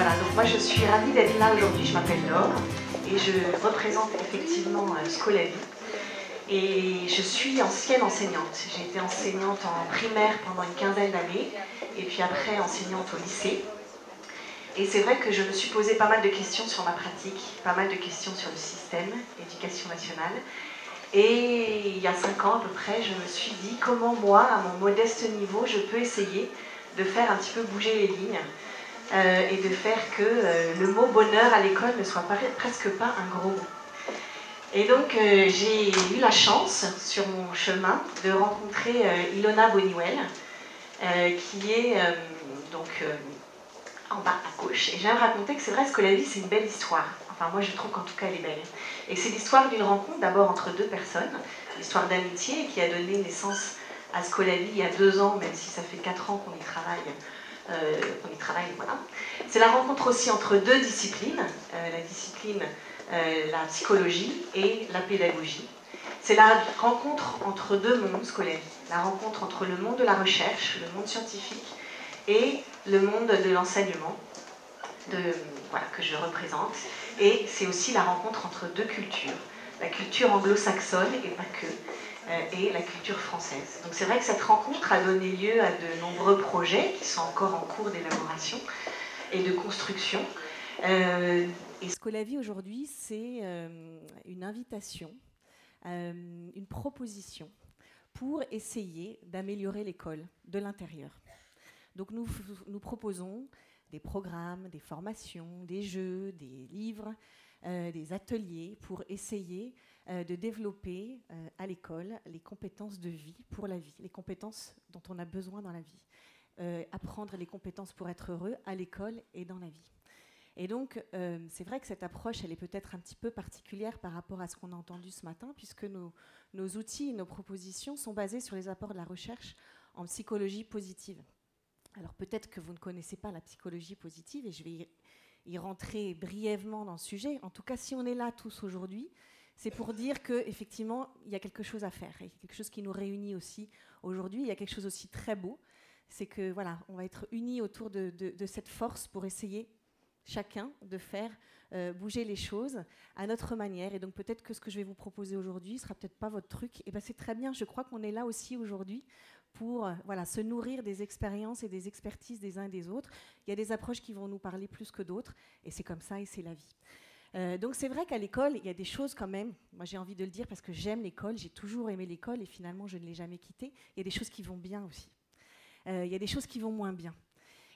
Voilà, donc moi je suis ravie d'être là aujourd'hui, je m'appelle Laure et je représente effectivement Scolavi. Et je suis ancienne enseignante. J'ai été enseignante en primaire pendant une quinzaine d'années et puis après enseignante au lycée. Et c'est vrai que je me suis posé pas mal de questions sur ma pratique, pas mal de questions sur le système éducation nationale. Et il y a 5 ans à peu près, je me suis dit comment moi, à mon modeste niveau, je peux essayer de faire un petit peu bouger les lignes et de faire que le mot bonheur à l'école ne soit presque pas un gros mot. Et donc j'ai eu la chance sur mon chemin de rencontrer Ilona Boniwell, qui est en bas à gauche. Et j'aime raconter que c'est vrai que la vie c'est une belle histoire. Enfin moi je trouve qu'en tout cas elle est belle. Et c'est l'histoire d'une rencontre d'abord entre deux personnes, l'histoire d'amitié qui a donné naissance à Scolavi il y a 2 ans, même si ça fait 4 ans qu'on y travaille. Voilà. C'est la rencontre aussi entre deux disciplines, la discipline la psychologie et la pédagogie. C'est la rencontre entre deux mondes scolaires, la rencontre entre le monde de la recherche, le monde scientifique et le monde de l'enseignement que je représente. Et c'est aussi la rencontre entre deux cultures, la culture anglo-saxonne et pas que, et la culture française. Donc c'est vrai que cette rencontre a donné lieu à de nombreux projets qui sont encore en cours d'élaboration et de construction. Et Scolavi aujourd'hui, c'est une invitation, une proposition pour essayer d'améliorer l'école de l'intérieur. Donc nous proposons des programmes, des formations, des jeux, des livres, des ateliers pour essayer de développer à l'école les compétences de vie pour la vie, les compétences dont on a besoin dans la vie. Apprendre les compétences pour être heureux à l'école et dans la vie. Et donc, c'est vrai que cette approche, elle est peut-être un petit peu particulière par rapport à ce qu'on a entendu ce matin, puisque nos outils et nos propositions sont basés sur les apports de la recherche en psychologie positive. Alors peut-être que vous ne connaissez pas la psychologie positive, et je vais y rentrer brièvement dans le sujet. En tout cas, si on est là tous aujourd'hui, c'est pour dire qu'effectivement, il y a quelque chose à faire. Il y a quelque chose qui nous réunit aussi aujourd'hui. Il y a quelque chose aussi très beau. C'est que voilà, on va être unis autour de cette force pour essayer chacun de faire bouger les choses à notre manière. Et donc peut-être que ce que je vais vous proposer aujourd'hui ne sera peut-être pas votre truc. Et bien c'est très bien, je crois qu'on est là aussi aujourd'hui pour se nourrir des expériences et des expertises des uns et des autres. Il y a des approches qui vont nous parler plus que d'autres, et c'est comme ça et c'est la vie. Donc c'est vrai qu'à l'école, il y a des choses quand même, moi j'ai envie de le dire parce que j'aime l'école, j'ai toujours aimé l'école et finalement je ne l'ai jamais quittée. Il y a des choses qui vont bien aussi. Il y a des choses qui vont moins bien.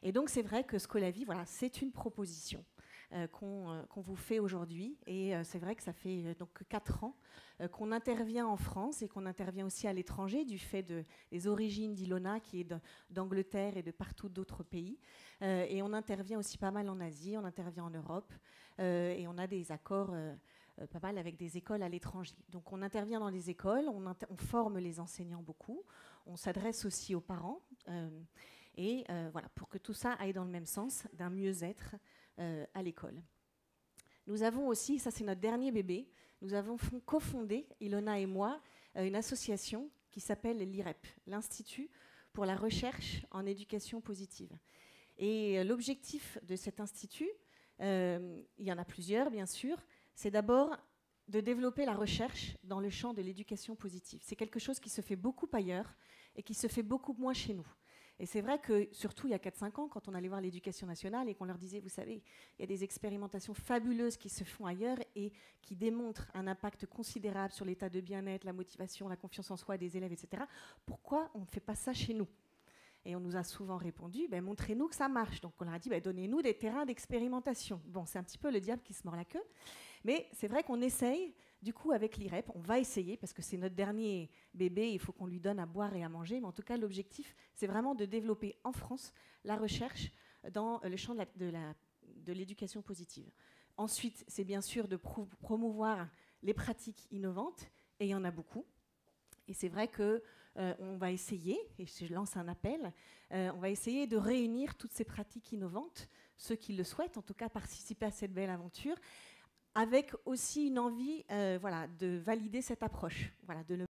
Et donc c'est vrai que Scolavi, c'est une proposition qu'on vous fait aujourd'hui. Et c'est vrai que ça fait donc 4 ans qu'on intervient en France et qu'on intervient aussi à l'étranger du fait des origines d'Ilona qui est d'Angleterre et de partout d'autres pays. Et on intervient aussi pas mal en Asie, on intervient en Europe et on a des accords pas mal avec des écoles à l'étranger. Donc on intervient dans les écoles, on forme les enseignants beaucoup, on s'adresse aussi aux parents. Et pour que tout ça aille dans le même sens, d'un mieux-être à l'école. Nous avons aussi, ça c'est notre dernier bébé, nous avons cofondé, Ilona et moi, une association qui s'appelle l'IREP, l'Institut pour la recherche en éducation positive. Et l'objectif de cet institut, il y en a plusieurs bien sûr, c'est d'abord de développer la recherche dans le champ de l'éducation positive. C'est quelque chose qui se fait beaucoup ailleurs et qui se fait beaucoup moins chez nous. Et c'est vrai que, surtout il y a 4-5 ans, quand on allait voir l'éducation nationale et qu'on leur disait, vous savez, il y a des expérimentations fabuleuses qui se font ailleurs et qui démontrent un impact considérable sur l'état de bien-être, la motivation, la confiance en soi des élèves, etc. Pourquoi on ne fait pas ça chez nous ? Et on nous a souvent répondu, montrez-nous que ça marche. Donc on leur a dit, donnez-nous des terrains d'expérimentation. Bon, c'est un petit peu le diable qui se mord la queue. Mais c'est vrai qu'on essaye, du coup, avec l'IREP, on va essayer, parce que c'est notre dernier bébé, il faut qu'on lui donne à boire et à manger, mais en tout cas, l'objectif, c'est vraiment de développer en France la recherche dans le champ de l'éducation positive. Ensuite, c'est bien sûr de promouvoir les pratiques innovantes, et il y en a beaucoup. Et c'est vrai qu'on va essayer, et je lance un appel, on va essayer de réunir toutes ces pratiques innovantes, ceux qui le souhaitent, en tout cas participer à cette belle aventure, avec aussi une envie de valider cette approche, de le